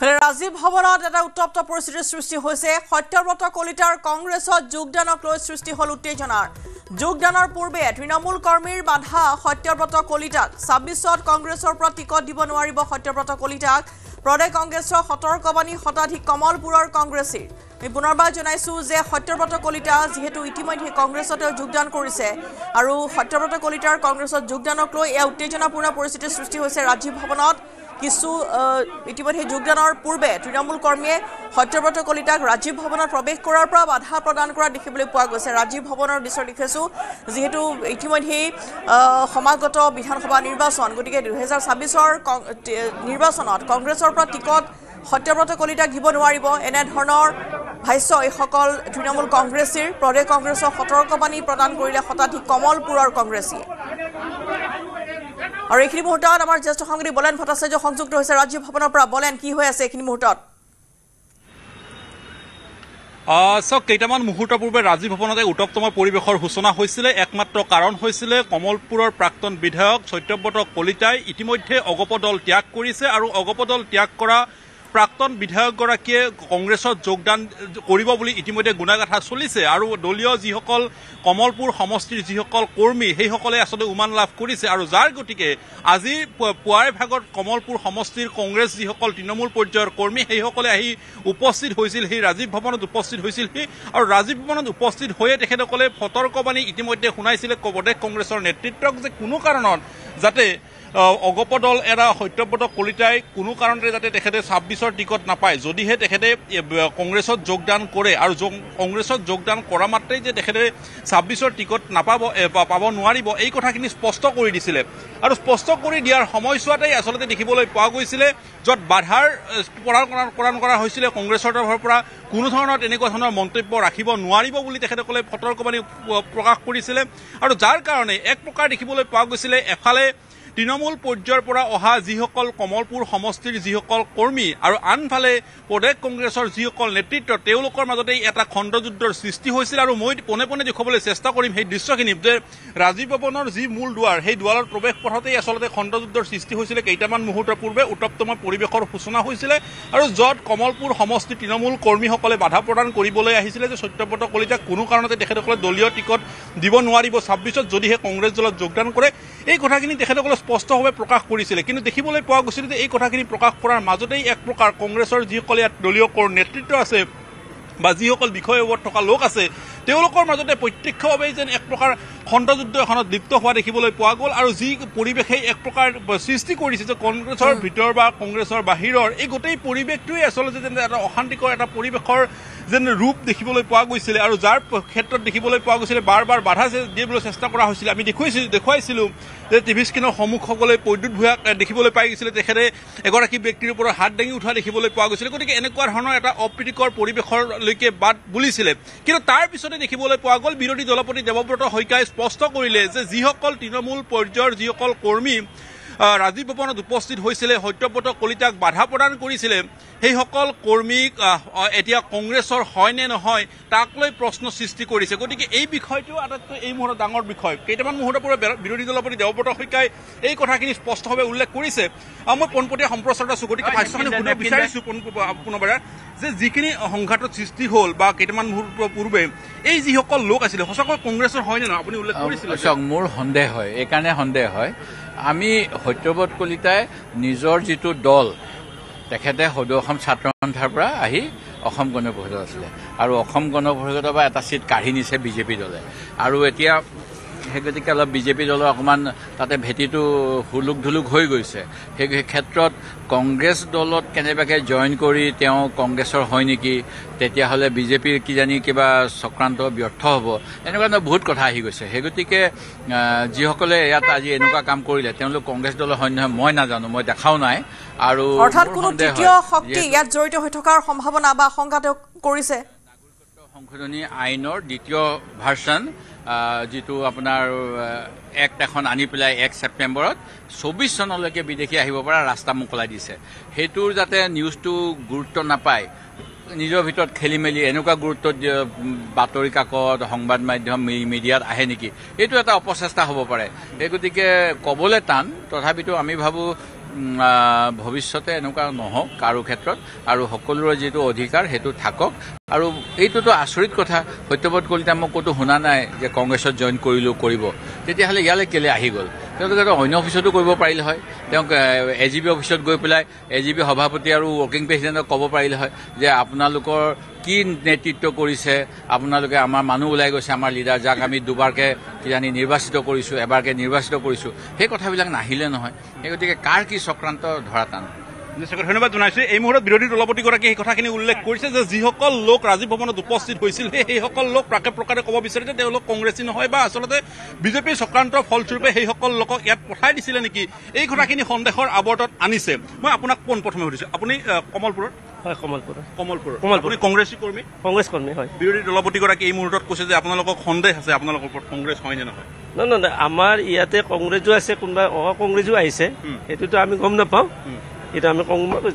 ৰাজীৱ ভৱনত এটা উত্তপ্ত পৰিস্থিতিৰ সৃষ্টি হৈছে সত্যব্ৰত কলিতাৰ কংগ্ৰেছত যোগদানক লৈ সৃষ্টি হল উত্তেজনাৰ যোগদানৰ পূৰ্বে তৃণমূল কৰ্মীৰ বাধা সত্যব্ৰত কলিতাক ২৬ত কংগ্ৰেছৰ পৰা টিকট দিব নোৱাৰিব সত্যব্ৰত কলিতাক প্ৰদেশ কংগ্ৰেছৰ সতৰ্কবাণী শতাধিক কমলপুৰৰ কংগ্ৰেছীৰ আমি পুনৰবাৰ জনাইছো যে সত্যব্ৰত কলিতা যেহেতু ইতিমধ্যে কংগ্ৰেছতে যোগদান কৰিছে আৰু সত্যব্ৰত কলিতাৰ কংগ্ৰেছত যোগদানক লৈ এই উত্তেজনাপূৰ্ণ পৰিস্থিতিৰ সৃষ্টি হৈছে ৰাজীৱ ভৱনত কিছু ইতিমধ্যে যোগদানৰ পূৰ্বে তৃণমূল কৰ্মীয়ে সত্যব্ৰত কলিতাক ৰাজীৱ ভৱনত প্ৰৱেশ কৰাৰ পৰা বাধা প্ৰদান কৰা দেখিবলৈ পোৱা গৈছে ৰাজীৱ ভৱনৰ দৃশ্য দেখিছো যেহেতু ইতিমধ্যে সমাগত বিধানসভা নিৰ্বাচন গতিকে ২০২৬ৰ নিৰ্বাচনত কংগ্ৰেছৰ পৰা টিকট সত্যব্ৰত কলিতাক দিব নোৱাৰিব এনে ধৰণৰ ভাষ্য এইসকল তৃণমূল কংগ্ৰেছীৰ প্ৰদেশ কংগ্ৰেছৰ সতৰ্কবাণী প্ৰদান কৰিলে শতাধিক কমলপুৰৰ কংগ্ৰেছীয়ে আৰু এইখিনি মুহূৰ্তত আমাৰ জ্যেষ্ঠ সাংবাদিক বলেন ভট্টাচাৰ্য সংযুক্ত হৈছে ৰাজীৱ ভৱনৰ পৰা বলেন কি হৈ আছে এইখিনি মুহূৰ্তত কেইটামান মুহূৰ্তৰ পূৰ্বে ৰাজীৱ ভৱনতে উত্তপ্তম পৰিৱেশৰ সূচনা হৈছিলে একমাত্ৰ কাৰণ হৈছিলে কমলপুৰৰ প্ৰাক্তন বিধায়ক সত্যব্ৰত কলিতাই ইতিমধ্যে অগপ দল ত্যাগ কৰিছে আৰু অগপ দল ত্যাগ কৰা প্ৰাক্তন বিধায়কগৰাকীয়ে কংগ্ৰেছত যোগদান কৰিব বুলি ইতিমধ্যে গুণাগাথা চলিছে আৰু দলীয় যিসকল কমলপুৰ সমষ্টিৰ যিসকল কৰ্মী সেইসকলে আচলতে উমান লাভ কৰিছে আৰু যাৰ গতিকে আজি পুৱাৰ ভাগত কমলপুৰ সমষ্টিৰ কংগ্ৰেছ যিসকল তৃণমূল পৰ্যায়ৰ কৰ্মী সেইসকলে আহি উপস্থিত হৈছিল সেই ৰাজীৱ ভৱনত উপস্থিত হৈছিলহি আৰু ৰাজীৱ ভৱনত উপস্থিত হৈয়ে তেখেতসকলে সতৰ্কবাণী ইতিমধ্যে শুনাইছিলে প্ৰদেশ কংগ্ৰেছৰ নেতৃত্বক যে কোনো কাৰণত যাতে অগপ দল এৰা সত্যব্ৰত কলিতাই কোনো কাৰণতে যাতে তেখেতে ২৬ৰ টিকট নাপায় যদিহে তেখেতে কংগ্ৰেছত যোগদান কৰে আৰু কংগ্ৰেছত যোগদান কৰা মাত্ৰেই যে তেখেতে ২৬ৰ টিকট পাব নোৱাৰিব এই কথাখিনি স্পষ্ট কৰি দিছিলে আৰু স্পষ্ট কৰি দিয়াৰ সময়ছোৱাতেই আচলতে দেখিবলৈ পোৱা গৈছিলে য'ত বাধাৰ প্ৰদান কৰা হৈছিলে কংগ্ৰেছৰ তৰফৰ পৰা কোনো ধৰণৰ তেনেকুৱা ধৰণৰ মন্তব্য ৰাখিব নোৱাৰিব বুলি তেখেতসকলে সতৰ্কবাণী প্ৰকাশ কৰিছিলে আৰু যাৰ কাৰণে এক প্ৰকাৰ দেখিবলৈ পোৱা গৈছিলে এফালে তৃণমূল পৰ্যায়ৰ পৰা অহা যিসকল কমলপুৰ সমষ্টিৰ যিসকল কৰ্মী আৰু আনফালে প্ৰদেশ কংগ্ৰেছৰ যিসকল নেতৃত্ব তেওঁলোকৰ মাজতেই এটা খণ্ডযুদ্ধৰ সৃষ্টি হৈছিল আৰু মই পোনে পোনে দেখুৱাবলৈ চেষ্টা কৰিম সেই দৃশ্যখিনি যে ৰাজীৱ ভৱনৰ যি মূল দুৱাৰ সেই দুৱাৰৰ প্ৰৱেশ পথতেই আচলতে খণ্ডযুদ্ধৰ সৃষ্টি হৈছিলে কেইটামান মুহূৰ্তৰ পূৰ্বে উত্তপ্তম পৰিৱেশৰ সূচনা হৈছিলে আৰু য'ত কমলপুৰ সমষ্টিৰ তৃণমূল কৰ্মীসকলে বাধা প্ৰদান কৰিবলৈ আহিছিলে যে সত্যব্ৰত কলিতাক কোনো কাৰণতে তেখেতসকলে দলীয় টিকট দিব নোৱাৰিব ২৬ত যদিহে কংগ্ৰেছ দলত যোগদান কৰে এই কথাখিনি তেখেতসকলে স্পষ্টভাৱে প্ৰকাশ কৰিছিলে কিন্তু দেখিবলৈ পোৱা গৈছিল যে এই কথাখিনি প্ৰকাশ কৰাৰ মাজতেই এক প্ৰকাৰ কংগ্ৰেছৰ যিসকল ইয়াত দলীয় নেতৃত্ব আছে বা যিসকল বিষয়ববত থকা লোক আছে তেওঁলোকৰ মাজতে প্ৰত্যক্ষভাৱে যেন এক প্ৰকাৰ খণ্ডযুদ্ধ এখনত লিপ্ত হোৱা দেখিবলৈ পোৱা গ'ল আৰু যি পৰিৱেশে এক প্ৰকাৰ সৃষ্টি কৰিছে যে কংগ্ৰেছৰ ভিতৰ বা কংগ্ৰেছৰ বাহিৰৰ এই গোটেই পৰিৱেশটোৱে আচলতে যেন এটা অশান্তিকৰ এটা পৰিৱেশৰ যেন ৰূপ দেখিবলৈ পোৱা গৈছিলে আৰু যাৰ ক্ষেত্ৰত দেখিবলৈ পোৱা গৈছিলে বাৰ বাৰ বাধা দিবলৈ চেষ্টা কৰা হৈছিলে আমি দেখুৱাইছিলোঁ যে টিভি স্ক্ৰীণৰ সন্মুখসকলে প্ৰদ্যুৎ ভূঞাক দেখিবলৈ পাই গৈছিলে তেখেতে এগৰাকী ব্যক্তিৰ ওপৰত হাত দাঙি উঠা দেখিবলৈ পোৱা গৈছিলে গতিকে এনেকুৱা ধৰণৰ এটা অপ্ৰীতিকৰ পৰিৱেশলৈকে বাট বুলিছিলে কিন্তু তাৰ পিছতে দেখিবলৈ পোৱা গ'ল বিৰোধী দলপতি দেৱব্ৰত শইকীয়াই স্পষ্ট কৰিলে যে যিসকল তৃণমূল পৰ্যায়ৰ যিসকল কৰ্মী ৰাজীৱ ভৱনত উপস্থিত হৈছিলে সত্যব্ৰত কলিতাক বাধা প্ৰদান কৰিছিলে সেইসকল কৰ্মীক এতিয়া কংগ্ৰেছৰ হয় নে নহয় তাক লৈ প্ৰশ্ন সৃষ্টি কৰিছে গতিকে এই বিষয়টো আটাইতকৈ এই মুহূৰ্তত ডাঙৰ বিষয় কেইটামান মুহূৰ্তৰ পূৰ্বে বিৰোধী দলপতি দেৱব্ৰত শইকীয়াই এই কথাখিনি স্পষ্টভাৱে উল্লেখ কৰিছে আৰু মই পোনপটীয়া সম্প্ৰচাৰত আছোঁ গতিকে ভাষ্যখিনি শুনিব বিচাৰিছোঁ পুনৰবাৰ যে যিখিনি সংঘাতৰ সৃষ্টি হ'ল বা কেইটামান মুহূৰ্তৰ পূৰ্বে এই যিসকল লোক আছিলে সঁচাকৈ কংগ্ৰেছৰ হয় নে নহয় আপুনি উল্লেখ কৰিছিলে মোৰ সন্দেহ হয় এইকাৰণে সন্দেহ হয় আমি সত্যব্ৰত কলিতাই নিজৰ যিটো দল তেখেতে সদৌ অসম ছাত্ৰ সন্থাৰ পৰা আহি অসম গণ পৰিষদত আছিলে আৰু অসম গণ পৰিষদৰ পৰা এটা চিট কাঢ়ি নিছে বিজেপি দলে আৰু এতিয়া সেই গতিকে অলপ বিজেপি দলৰ অকণমান তাতে ভেটিটো হুলুক ধুলুক হৈ গৈছে সেই ক্ষেত্ৰত কংগ্ৰেছ দলত কেনেবাকৈ জইন কৰি তেওঁ কংগ্ৰেছৰ হয় নেকি তেতিয়াহ'লে বিজেপিৰ কিজানি কিবা চক্ৰান্ত ব্যৰ্থ হ'ব এনেকুৱা বহুত কথা আহি গৈছে সেই গতিকে যিসকলে ইয়াত আজি এনেকুৱা কাম কৰিলে তেওঁলোক কংগ্ৰেছ দলৰ হয় নহয় মই নাজানো মই দেখাও নাই আৰু অৰ্থাৎ কোনো তৃতীয় শক্তি ইয়াত জড়িত হৈ থকাৰ সম্ভাৱনা বা আশংকা তেওঁ কৰিছে নাগৰিকত্ব সংশোধনী আইনৰ দ্বিতীয় ভাৰ্চন যিটো আপোনাৰ এক্ট এখন আনি পেলাই ১ ছেপ্টেম্বৰত ২৪ চনলৈকে বিদেশী আহিব পৰা ৰাস্তা মোকলাই দিছে সেইটোৰ যাতে নিউজটো গুৰুত্ব নাপায় নিজৰ ভিতৰত খেলি মেলি এনেকুৱা গুৰুত্ব বাতৰি কাকত সংবাদ মাধ্যম মিডিয়াত আহে নেকি এইটো এটা অপচেষ্টা হ'ব পাৰে এই গতিকে ক'বলৈ টান তথাপিতো আমি ভাবোঁ ভৱিষ্যতে এনেকুৱা নহওক কাৰো ক্ষেত্ৰত আৰু সকলোৰে যিটো অধিকাৰ সেইটো থাকক আৰু এইটোতো আচৰিত কথা সত্যব্ৰত কলিতা মই ক'তো শুনা নাই যে কংগ্ৰেছত জইন কৰিব তেতিয়াহ'লে ইয়ালৈ কেলৈ আহি গ'ল তেওঁলোকে অন্য অফিচতো কৰিব পাৰিলে হয় তেওঁক AGP অফিচত গৈ পেলাই AGP সভাপতি আৰু ৱৰ্কিং প্ৰেচিডেণ্টক ক'ব পাৰিলে হয় যে আপোনালোকৰ কি নেতৃত্ব কৰিছে আপোনালোকে আমাৰ মানুহ ওলাই গৈছে আমাৰ লিডাৰ যাক আমি দুবাৰকৈ কিজানি নিৰ্বাচিত কৰিছোঁ এবাৰকৈ নিৰ্বাচিত কৰিছোঁ সেই কথাবিলাক নাহিলে নহয় সেই গতিকে কাৰ কি চক্ৰান্ত ধৰা টান ধন্যবাদ জনাইছোঁ এই মুহূৰ্তত বিৰোধী দলপতিগৰাকীয়ে এই কথাখিনি উল্লেখ কৰিছে যে যিসকল লোক ৰাজীৱ ভৱনত উপস্থিত হৈছিল সেইসকল লোক প্ৰকাৰে ক'ব বিচাৰিছে তেওঁলোক কংগ্ৰেছী নহয় বা আচলতে বিজেপিৰ চক্ৰান্তৰ ফলস্বৰূপে সেইসকল লোকক ইয়াত পঠাই দিছিলে নেকি এই কথাখিনি সন্দেহৰ আৱৰ্তত আনিছে মই আপোনাক পোনপ্ৰথমে সুধিছোঁ আপুনি কমলপুৰত হয় কমলপুৰ আপুনি কংগ্ৰেছী কৰ্মী হয় বিৰোধী দলপতিগৰাকী এই মুহূৰ্তত কৈছে যে আপোনালোকক সন্দেহ আছে আপোনালোকৰ ওপৰত কংগ্ৰেছ হয় নে নহয় নহয় আমাৰ ইয়াতে কংগ্ৰেছো আছে কোনোবা কংগ্ৰেছো আহিছে সেইটোতো আমি গম নাপাওঁ এইটো আমি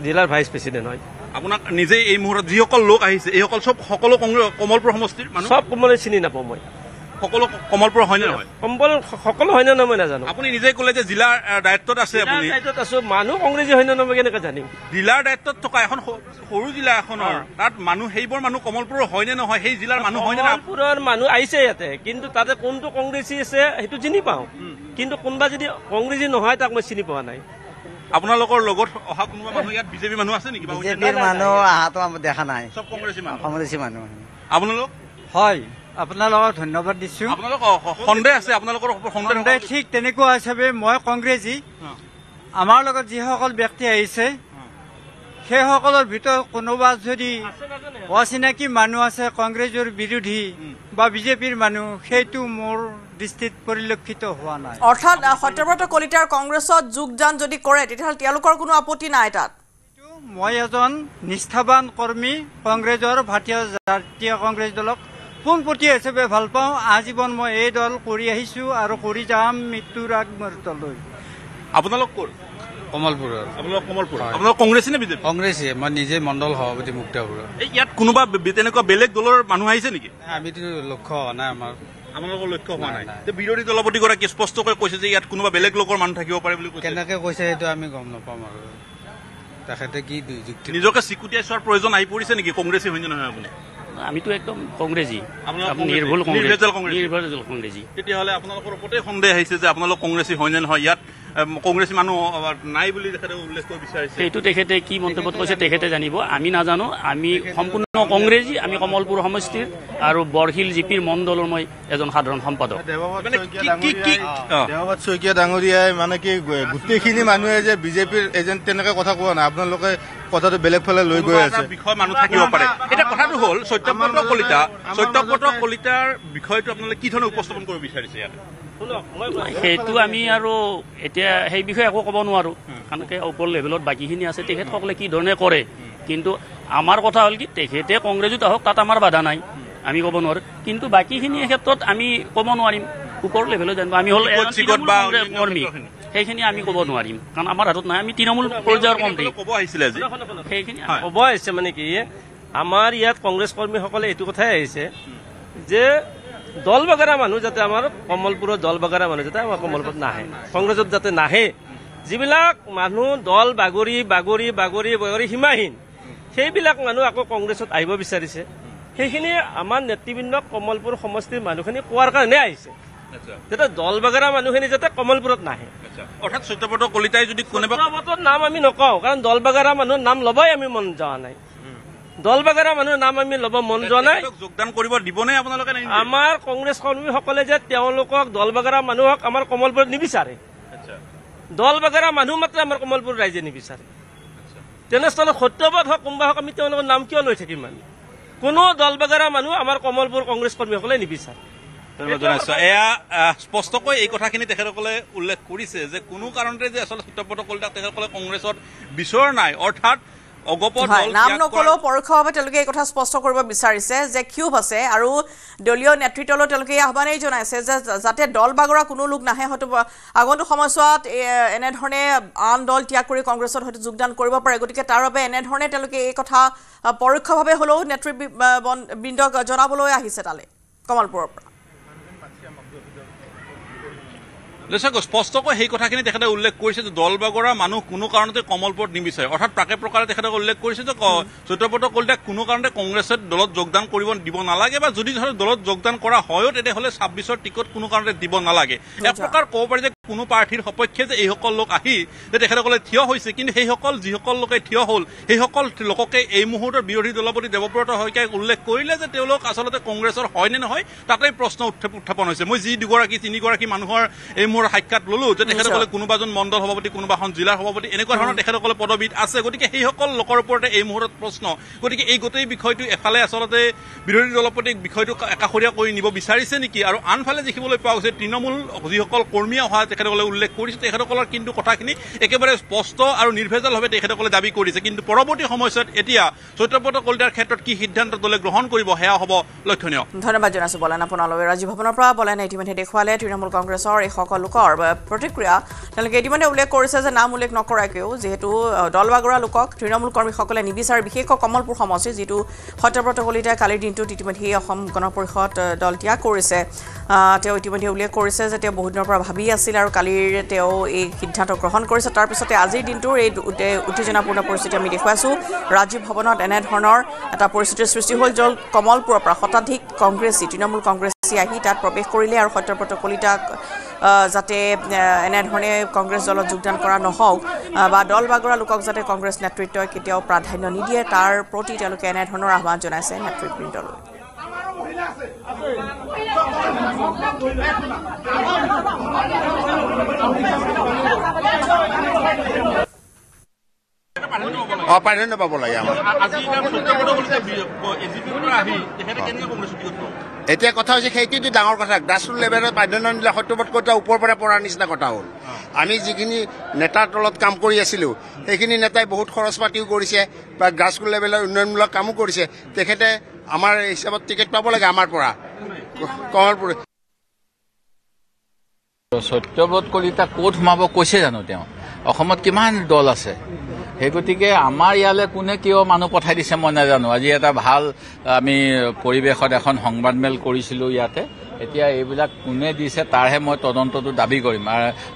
জিলাৰ ভাইচ প্ৰেচিডেণ্ট হয় আপোনাক নিজে এই মুহূৰ্তত যিসকল লোক আহিছে এইসকল সকলো কমলপুৰ সমষ্টিৰ মানুহ চব কমলে চিনি নাপাওঁ মই সকলো কমলপুৰ হয় নে নহয় সকলো হয় নে নহয় মই নাজানো আপুনি নিজে ক'লে যে জিলাৰ দায়িত্বত আছে আপুনি দায়িত্বত আছো মানুহ কংগ্ৰেছী হয় নে নহয় কেনেকৈ জানিম জিলাৰ দায়িত্বত থকা এখন সৰু জিলা এখনৰ তাত মানুহ সেইবোৰ মানুহ কমলপুৰৰ হয় নে নহয় সেই জিলাৰ মানুহ হয় নে কমলপুৰৰ মানুহ আহিছে ইয়াতে কিন্তু তাতে কোনটো কংগ্ৰেছী আছে সেইটো চিনি পাওঁ কিন্তু কোনোবা যদি কংগ্ৰেছী নহয় তাক মই চিনি পোৱা নাই আপোনালোকৰ লগত অহা কোনোবা মানুহ ইয়াত বিজেপি মানুহ আছে নেকি বিজেপিৰ মানুহ অহাটো দেখা নাই চব কংগ্ৰেছী মানুহ আপোনালোক হয় আপোনালোকক ধন্যবাদ দিছোঁ আপোনালোক সন্দেহ আছে আপোনালোকৰ সন্দেহ ঠিক তেনেকুৱা হিচাপে মই কংগ্ৰেছী আমাৰ লগত যিসকল ব্যক্তি আহিছে সেইসকলৰ ভিতৰত কোনোবা যদি অচিনাকি মানুহ আছে কংগ্ৰেছৰ বিৰোধী বা বিজেপিৰ মানুহ সেইটো মোৰ দৃষ্টিত পৰিলক্ষিত হোৱা নাই অৰ্থাৎ সত্যব্ৰত কলিতাৰ কংগ্ৰেছত যোগদান যদি কৰে তেতিয়াহ'লে তেওঁলোকৰ কোনো আপত্তি নাই তাত মই এজন নিষ্ঠাবান কৰ্মী কংগ্ৰেছৰ ভাৰতীয় জাতীয় কংগ্ৰেছ দলক পোনপটীয়া হিচাপে ভাল পাওঁ আজীৱন মই এই দল কৰি আহিছোঁ আৰু কৰি যাম মৃত্যুৰ আগমুহূৰ্তলৈ আপোনালোক ক'ৰ কমলপুৰৰ আপোনালোক কংগ্ৰেছী নে বিজেপি কংগ্ৰেছী মই নিজে মণ্ডল সভাপতি মুক্তাপুৰৰ ইয়াত কোনোবা তেনেকুৱা বেলেগ দলৰ মানুহ আহিছে নেকি আমিতো লক্ষ্য হোৱা নাই আপোনালোকৰ লক্ষ্য হোৱা নাই বিৰোধী দলপতিগৰাকীয়ে স্পষ্টকৈ কৈছে যে ইয়াত কোনোবা বেলেগ লোকৰ মানুহ থাকিব পাৰে বুলি কৈছে কেনেকৈ কৈছে সেইটো আমি গম নাপাম আৰু তেখেতে কি যুক্তি নিজকে চিকুটিয়াই চোৱাৰ প্ৰয়োজন আহি পৰিছে নেকি কংগ্ৰেছী হয় নে নহয় আপুনি আমিতো একদম কংগ্ৰেছী নিৰ্ভুল কংগ্ৰেছী তেতিয়াহ'লে আপোনালোকৰ ওপৰতে সন্দেহ আহিছে যে আপোনালোক কংগ্ৰেছী হয় নে নহয় ইয়াত কংগ্ৰেছী মানুহ নাই বুলি তেখেতে উল্লেখ কৰিব বিচাৰিছে সেইটো তেখেতে কি মন্তব্যত কৈছে তেখেতে জানিব আমি নাজানো আমি সম্পূৰ্ণ কংগ্ৰেছী আমি কমলপুৰ সমষ্টিৰ আৰু বৰশিল জিপিৰ মণ্ডলৰ মই এজন সাধাৰণ সম্পাদক দেৱাবাদ শইকীয়া ডাঙৰীয়াই মানে কি গোটেইখিনি মানুহে যে বিজেপিৰ এজেণ্ট তেনেকে কথা কোৱা নাই আপোনালোকে কথাটো বেলেগ ফালে লৈ গৈ আছে বিষয় মানুহ থাকিব পাৰে এতিয়া কথাটো হ'ল সত্যব্ৰত কলিতাৰ বিষয়টো আপোনালোকে কি ধৰণে উপস্থাপন কৰিব বিচাৰিছে ইয়াত সেইটো আমি আৰু এতিয়া সেই বিষয়ে একো ক'ব নোৱাৰোঁ কাৰণ ওপৰ লেভেলত বাকীখিনি আছে তেখেতসকলে কি ধৰণে কৰে কিন্তু আমাৰ কথা হ'ল কি তেখেতে কংগ্ৰেছত আহক তাত আমাৰ বাধা নাই আমি ক'ব নোৱাৰোঁ কিন্তু বাকীখিনিৰ ক্ষেত্ৰত আমি ক'ব নোৱাৰিম ওপৰ লেভেলত জানিব আমি হ'ল কৰ্মী সেইখিনি আমি ক'ব নোৱাৰিম কাৰণ আমাৰ হাতত নাই আমি তৃণমূল পৰ্যায়ৰ কৰ্মী ক'ব আহিছিলে সেইখিনি ক'ব আহিছে মানে কি আমাৰ ইয়াত কংগ্ৰেছ কৰ্মীসকলে এইটো কথাই আহিছে যে দল বাগাৰা মানুহ যাতে আমাৰ কমলপুৰৰ দল বাগাৰা মানুহ যাতে আমাৰ কমলপুৰত নাহে কংগ্ৰেছত যাতে নাহে যিবিলাক মানুহ দল বাগৰি সীমাহীন সেইবিলাক মানুহ আকৌ কংগ্ৰেছত আহিব বিচাৰিছে সেইখিনি আমাৰ নেতৃবৃন্দক কমলপুৰ সমষ্টিৰ মানুহখিনি কোৱাৰ কাৰণে আহিছে যাতে দল বাগৰা মানুহখিনি যাতে কমলপুৰত নাহে অৰ্থাৎ সত্যব্ৰত কলিতাই যদি কোনোবা নাম আমি নকওঁ কাৰণ দল বাগৰা মানুহৰ নাম ল'বই আমি মন যোৱা নাই দল বাগৰা মানুহৰ নাম আমি ল'ব মন যোৱা নাই যোগদান কৰিব দিবনে আপোনালোকে আমাৰ কংগ্ৰেছ কৰ্মীসকলে যে তেওঁলোকক দল বাগৰা মানুহক আমাৰ কমলপুৰত নিবিচাৰে দল বাগৰা মানুহ মাত্ৰ আমাৰ কমলপুৰ ৰাইজে নিবিচাৰে তেনেস্থলত সত্যবাদ হওক কোনোবা হওক আমি তেওঁলোকৰ নাম কিয় লৈ থাকিম আমি কোনো দল বাগৰা মানুহ আমাৰ কমলপুৰ কংগ্ৰেছ কৰ্মীসকলে নিবিচাৰে এয়া স্পষ্টকৈ এই কথাখিনি তেখেতসকলে উল্লেখ কৰিছে যে কোনো কাৰণতে যে আচলতে সত্যব্ৰত কলিতাক তেখেতসকলে কংগ্ৰেছত বিচৰা নাই অৰ্থাৎ নাম নকলেও পৰোক্ষভাৱে তেওঁলোকে এই কথা স্পষ্ট কৰিব বিচাৰিছে যে ক্ষোভ আছে আৰু দলীয় নেতৃত্বলৈ তেওঁলোকে আহ্বানেই জনাইছে যে যাতে দল বাগৰা কোনো লোক নাহে হয়তো আগন্তুক সময়ছোৱাত এনেধৰণে আন দল ত্যাগ কৰি কংগ্ৰেছত হয়তো যোগদান কৰিব পাৰে গতিকে তাৰ বাবে এনেধৰণে তেওঁলোকে এই কথা পৰোক্ষভাৱে হ'লেও নেতৃবৃন্দক জনাবলৈ আহিছে তালৈ কমলপুৰৰ পৰা স্পষ্টকৈ সেই কথাখিনি তেখেতে উল্লেখ কৰিছে যে দল বাগৰা মানুহ কোনো কাৰণতে কমলপুৰত নিবিচাৰে অৰ্থাৎ প্ৰাকে প্ৰকাৰে তেখেতে উল্লেখ কৰিছে যে সত্যব্ৰত কলিতাক কোনো কাৰণতে কংগ্ৰেছে দলত যোগদান কৰিব দিব নালাগে বা যদি ধৰক দলত যোগদান কৰা হয়ও তেতিয়াহ'লে 26ৰ টিকট কোনো কাৰণতে দিব নালাগে এক প্ৰকাৰ ক'ব পাৰি যে কোনো প্ৰাৰ্থীৰ সপক্ষে যে এইসকল লোক আহি যে তেখেতসকলে থিয় হৈছে কিন্তু সেইসকল যিসকল লোকে থিয় হ'ল সেইসকল লোককে এই মুহূৰ্তৰ বিৰোধী দলপতি দেৱব্ৰত শইকীয়াই উল্লেখ কৰিলে যে তেওঁলোক আচলতে কংগ্ৰেছৰ হয় নে নহয় তাতেই প্ৰশ্ন উত্থাপন হৈছে মই যি দুগৰাকী তিনিগৰাকী মানুহৰ এই মোৰ সাক্ষাৎ ললো যে তেখেতসকলে কোনোবাজন মণ্ডল সভাপতি কোনোবাখন জিলাৰ সভাপতি এনেকুৱা ধৰণৰ তেখেতসকলে পদবীত আছে গতিকে সেইসকল লোকৰ ওপৰতে এই মুহূৰ্তত প্ৰশ্ন গতিকে এই গোটেই বিষয়টো এফালে আচলতে বিৰোধী দলপতিক বিষয়টো একাষৰীয়া কৰি নিব বিচাৰিছে নেকি আৰু আনফালে দেখিবলৈ পোৱা গৈছে তৃণমূল যিসকল কৰ্মী অহা তেখেতসকলে উল্লেখ কৰিছে তেখেতসকলৰ কিন্তু কথাখিনি একেবাৰে স্পষ্ট আৰু নিৰ্ভেজালভাৱে তেখেতসকলে দাবী কৰিছে কিন্তু পৰৱৰ্তী সময়ছোৱাত এতিয়া সত্যব্ৰত কলিতাৰ ক্ষেত্ৰত কি সিদ্ধান্ত দলে গ্ৰহণ কৰিব সেয়া হ'ব লক্ষণীয় ধন্যবাদ জনাইছো বলেন আপোনালোকে ৰাজীৱ ভৱনৰ পৰা বলেন ইতিমধ্যে দেখুৱালে তৃণমূল কংগ্ৰেছৰ এই সকল লোকৰ প্ৰতিক্ৰিয়া তেওঁলোকে ইতিমধ্যে উল্লেখ কৰিছে যে নাম উল্লেখ নকৰাকৈও যিহেতু দল বাগৰা লোকক তৃণমূল কৰ্মীসকলে নিবিচাৰে বিশেষকৈ কমলপুৰ সমষ্টি যিটো সত্যব্ৰত কলিতাই কালিৰ দিনটোত ইতিমধ্যে অসম গণ পৰিষদ দল ত্যাগ কৰিছে তেওঁ ইতিমধ্যে উল্লেখ কৰিছে যে তেওঁ বহুত দিনৰ পৰা ভাবি আছিল আৰু কালিৰ তেওঁ এই সিদ্ধান্ত গ্ৰহণ কৰিছে তাৰপিছতে আজিৰ দিনটোৰ এই উত্তেজনাপূৰ্ণ পৰিস্থিতি আমি দেখুৱাইছোঁ ৰাজীৱ ভৱনত এনেধৰণৰ এটা পৰিস্থিতিৰ সৃষ্টি হ'ল য'ত কমলপুৰৰ পৰা শতাধিক কংগ্ৰেছী তৃণমূল কংগ্ৰেছী আহি তাত প্ৰৱেশ কৰিলে আৰু সত্যব্ৰত কলিতাক যাতে এনেধৰণে কংগ্ৰেছ দলত যোগদান কৰা নহওক বা দল বাগৰা লোকক যাতে কংগ্ৰেছ নেতৃত্বই কেতিয়াও প্ৰাধান্য নিদিয়ে তাৰ প্ৰতি তেওঁলোকে এনেধৰণৰ আহ্বান জনাইছে নেতৃবৃন্দলৈ প্ৰাধান্য পাব লাগে আমাৰ এতিয়া কথা হৈছে সেইটোতো ডাঙৰ কথা গ্ৰাছৰুট লেভেলত প্ৰাধান্য নিদিলে সত্যব্ৰত কলিতা ওপৰৰ পৰা পৰাৰ নিচিনা কথা হ'ল আমি যিখিনি নেতাৰ তলত কাম কৰি আছিলোঁ সেইখিনি নেতাই বহুত খৰচ পাতিও কৰিছে বা গ্ৰাছৰুট লেভেলৰ উন্নয়নমূলক কামো কৰিছে তেখেতে আমাৰ হিচাপত টিকেট পাব লাগে আমাৰ পৰা কমলপুৰ সত্যব্ৰত কলিতা ক'ত সোমাব কৈছে জানো তেওঁ অসমত কিমান দল আছে সেই গতিকে আমাৰ ইয়ালৈ কোনে কিয় মানুহ পঠাই দিছে মই নাজানো আজি এটা ভাল আমি পৰিৱেশত এখন সংবাদমেল কৰিছিলোঁ ইয়াতে এতিয়া এইবিলাক কোনে দিছে তাৰহে মই তদন্তটো দাবী কৰিম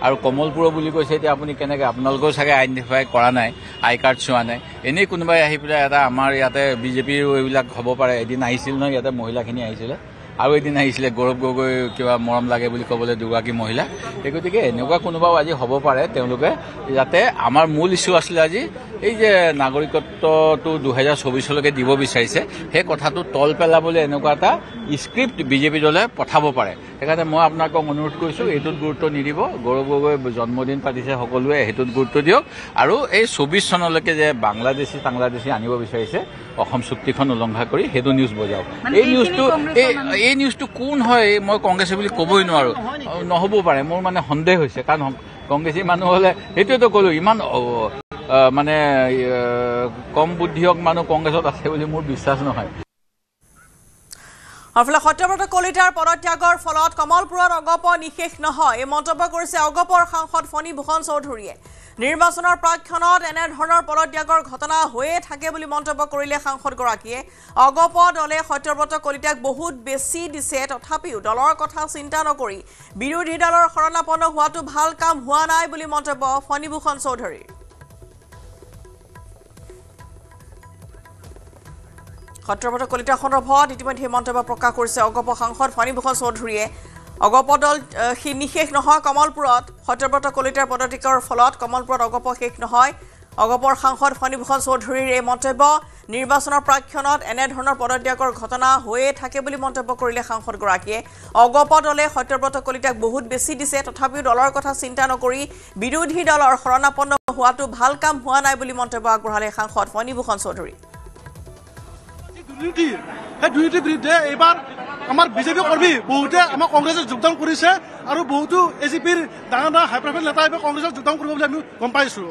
আৰু কমলপুৰ বুলি কৈছে এতিয়া আপুনি কেনেকৈ আপোনালোকেও চাগে আইডেণ্টিফাই কৰা নাই আই কাৰ্ড চোৱা নাই এনেই কোনোবাই আহি পেলাই এটা আমাৰ ইয়াতে বিজেপিৰ এইবিলাক হ'ব পাৰে এদিন আহিছিল নহয় ইয়াতে মহিলাখিনি আহিছিলে আৰু এদিন আহিছিলে গৌৰৱ গগৈ কিবা মৰম লাগে বুলি ক'বলৈ দুগৰাকী মহিলা সেই গতিকে এনেকুৱা কোনোবাও আজি হ'ব পাৰে তেওঁলোকে যাতে আমাৰ মূল ইছ্যু আছিলে আজি এই যে নাগৰিকত্বটো 2024লৈকে দিব বিচাৰিছে সেই কথাটো তল পেলাবলৈ এনেকুৱা এটা স্ক্ৰিপ্ট বিজেপি দলে পঠাব পাৰে সেইকাৰণে মই আপোনালোকক অনুৰোধ কৰিছোঁ এইটোত গুৰুত্ব নিদিব গৌৰৱ গগৈ জন্মদিন পাতিছে সকলোৱে সেইটোত গুৰুত্ব দিয়ক আৰু এই 24 চনলৈকে যে বাংলাদেশী আনিব বিচাৰিছে অসম চুক্তিখন উলংঘা কৰি সেইটো নিউজ বজাওক এই নিউজটো কোন হয় মই কংগ্ৰেছী বুলি ক'বই নোৱাৰোঁ নহ'বও পাৰে মোৰ মানে সন্দেহ হৈছে কাৰণ কংগ্ৰেছী মানুহ হ'লে সেইটোৱেতো ক'লোঁ ইমান মানে কম বুদ্ধিয়ক মানুহ কংগ্ৰেছত আছে বুলি মোৰ বিশ্বাস নহয় আফালে সত্যব্ৰত কলিতাৰ পদত্যাগৰ ফলত কমলপুৰত অগপ নিশেষ নহয় এই মন্তব্য কৰিছে অগপৰ সাংসদ ফণীভূষণ চৌধুৰীয়ে নিৰ্বাচনৰ প্ৰাক্ষণত এনেধৰণৰ পদত্যাগৰ ঘটনা হৈয়ে থাকে বুলি মন্তব্য কৰিলে সাংসদগৰাকীয়ে অগপ দলে সত্যব্ৰত কলিতাক বহুত বেছি দিছে তথাপিও দলৰ কথা চিন্তা নকৰি বিৰোধী দলৰ শৰণাপন্ন হোৱাটো ভাল কাম হোৱা নাই বুলি মন্তব্য ফণীভূষণ চৌধুৰীৰ সত্যব্ৰত কলিতা সন্দৰ্ভত ইতিমধ্যে মন্তব্য প্ৰকাশ কৰিছে অগপ সাংসদ ফণীভূষণ চৌধুৰীয়ে অগপ দল নিশেষ নহয় কমলপুৰত সত্যব্ৰত কলিতাৰ পদত্যাগৰ ফলত কমলপুৰত অগপ শেষ নহয় অগপৰ সাংসদ ফণীভূষণ চৌধুৰীৰ এই মন্তব্য নিৰ্বাচনৰ প্ৰাক্ষণত এনেধৰণৰ পদত্যাগৰ ঘটনা হৈয়ে থাকে বুলি মন্তব্য কৰিলে সাংসদগৰাকীয়ে অগপ দলে সত্যব্ৰত কলিতাক বহুত বেছি দিছে তথাপিও দলৰ কথা চিন্তা নকৰি বিৰোধী দলৰ শৰণাপন্ন হোৱাটো ভাল কাম হোৱা নাই বুলি মন্তব্য আগবঢ়ালে সাংসদ ফণীভূষণ চৌধুৰী দুৰ্নীতিৰ বিৰুদ্ধে এইবাৰ আমাৰ বিজেপি কৰ্মী বহুতে আমাৰ কংগ্ৰেছত যোগদান কৰিছে আৰু বহুতো এজিপিৰ ডাঙৰ ডাঙৰ হাই প্ৰফাইল নেতা এইবাৰ কংগ্ৰেছত যোগদান কৰিব বুলি আমি গম পাইছো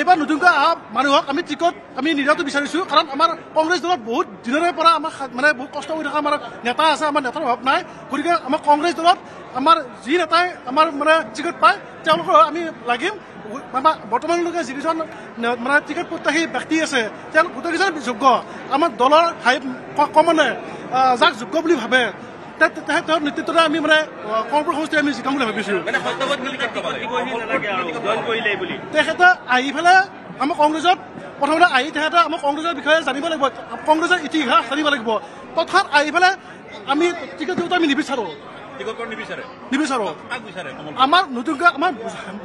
এইবাৰ নতুনকৈ অহা মানুহক আমি টিকট আমি নিদিয়াটো বিচাৰিছো কাৰণ আমাৰ কংগ্ৰেছ দলত বহুত দিনৰে পৰা আমাৰ মানে বহুত কষ্ট কৰি থকা আমাৰ নেতা আছে আমাৰ নেতাৰ অভাৱ নাই গতিকে আমাৰ কংগ্ৰেছ দলত আমাৰ যি নেতাই আমাৰ মানে টিকট পায় তেওঁলোকৰ আমি লাগিম বৰ্তমানলৈকে যিকেইজন মানে টিকট প্ৰত্যাশী ব্যক্তি আছে তেওঁলোক গোটেইকেইজন যোগ্য আমাৰ দলৰ হাই কমনে যাক যোগ্য বুলি ভাবে তেওঁৰ নেতৃত্বতে আমি মানে কমলপুৰ সমষ্টি আমি জিকাম বুলি ভাবিছোঁ তেখেতে আহি পেলাই আমাৰ কংগ্ৰেছত প্ৰথমতে আহি তেখেতে আমাৰ কংগ্ৰেছৰ বিষয়ে জানিব লাগিব কংগ্ৰেছৰ ইতিহাস জানিব লাগিব তথাৎ আহি পেলাই আমি টিকেট দিওঁতে আমি নিবিচাৰোঁ আমাৰ নতুনকৈ আমাৰ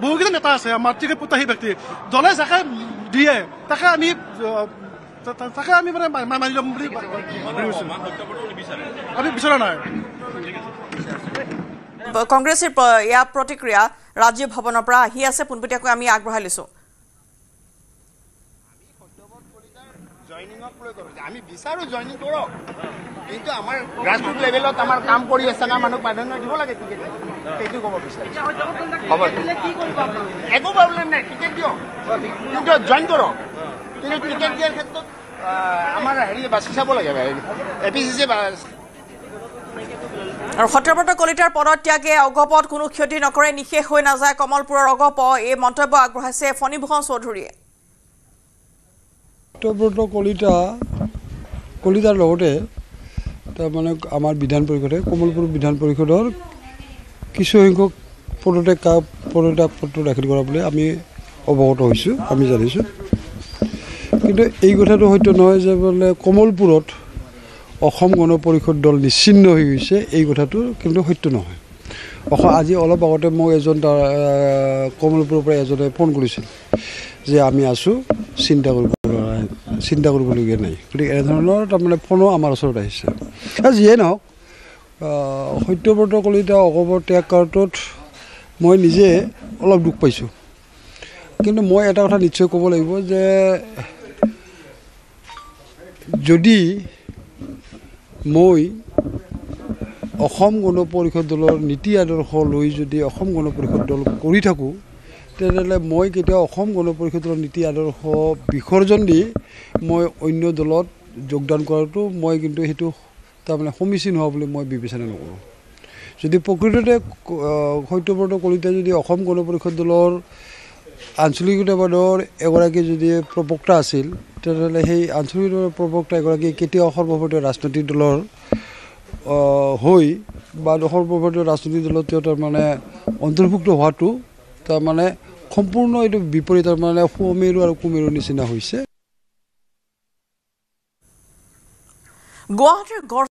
বহুকেইটা নেতা আছে আমাৰ টিকেট প্ৰত্যাশী ব্যক্তি দলে যাকে দিয়ে তাকে আমি মানে মানি ল'ম বুলি আমি বিচৰা নাই কংগ্ৰেছৰ ইয়াৰ প্ৰতিক্ৰিয়া ৰাজ্য ভৱনৰ পৰা আহি আছে পোনপটীয়াকৈ আমি আগবঢ়াই লৈছোঁ আমি বিচাৰোঁ জইনিং কৰক কিন্তু আমাৰ গ্ৰাছৰুট লেভেলত আমাৰ কাম কৰি আছে না মানুহক প্ৰাধান্য দিব লাগে টিকেট সেইটো ক'ব বিচাৰিছোঁ একো প্ৰব্লেম নাই টিকেট দিয়ক কিন্তু জইন কৰক কিন্তু টিকেট দিয়াৰ ক্ষেত্ৰত আমাৰ হেৰি বাছি চাব লাগে APCC আৰু সত্যব্ৰত কলিতাৰ পদত্যাগে অগপত কোনো ক্ষতি নকৰে নিশেষ হৈ নাযায় কমলপুৰৰ অগপ এই মন্তব্য আগবঢ়াইছে ফণীভূষণ চৌধুৰীয়ে সত্যব্ৰত কলিতাৰ লগতে তাৰমানে আমাৰ বিধান পৰিষদে কমলপুৰ বিধান পৰিষদৰ কিছুসংখ্যক পদত্যাগপত্ৰ দাখিল কৰা বুলি আমি অৱগত হৈছোঁ আমি জানিছোঁ কিন্তু এই কথাটো সত্য নহয় যে বোলে কমলপুৰত অসম গণ পৰিষদ দল নিশ্চিন্ন হৈ গৈছে এই কথাটো কিন্তু সত্য নহয় আজি অলপ আগতে মোক এজন কমলপুৰৰ পৰা এজনে ফোন কৰিছিল যে আমি আছোঁ চিন্তা কৰিবলগীয়া নাই গতিকে এনেধৰণৰ তাৰমানে ফোনো আমাৰ ওচৰত আহিছে যিয়ে নহওক সত্যব্ৰত কলিতা অগপৰ ত্যাগ কৰাটোত মই নিজে অলপ দুখ পাইছোঁ কিন্তু মই এটা কথা নিশ্চয় ক'ব লাগিব যে যদি মই অসম গণ পৰিষদ দলৰ নীতি আদৰ্শ লৈ যদি অসম গণ পৰিষদ দল কৰি থাকোঁ তেনেহ'লে মই কেতিয়াও অসম গণ পৰিষদৰ নীতি আদৰ্শ বিসৰ্জন দি মই অন্য দলত যোগদান কৰাটো মই কিন্তু সেইটো তাৰমানে সমীচীন হোৱা বুলি মই বিবেচনা নকৰোঁ যদি প্ৰকৃততে সত্যব্ৰত কলিতা যদি অসম গণ পৰিষদ দলৰ আঞ্চলিকতাবাদৰ এগৰাকী যদি প্ৰবক্তা আছিল তেনেহ'লে সেই আঞ্চলিক প্ৰবক্তা এগৰাকী কেতিয়াও সৰ্বভাৰতীয় ৰাজনৈতিক দলৰ হৈ বা সৰ্বভাৰতীয় ৰাজনৈতিক দলত তেওঁ তাৰমানে অন্তৰ্ভুক্ত হোৱাটো তাৰমানে সম্পূৰ্ণ এইটো বিপৰীত তাৰমানে সুমেৰু আৰু কুমেৰুৰ নিচিনা হৈছে গুৱাহাটীৰ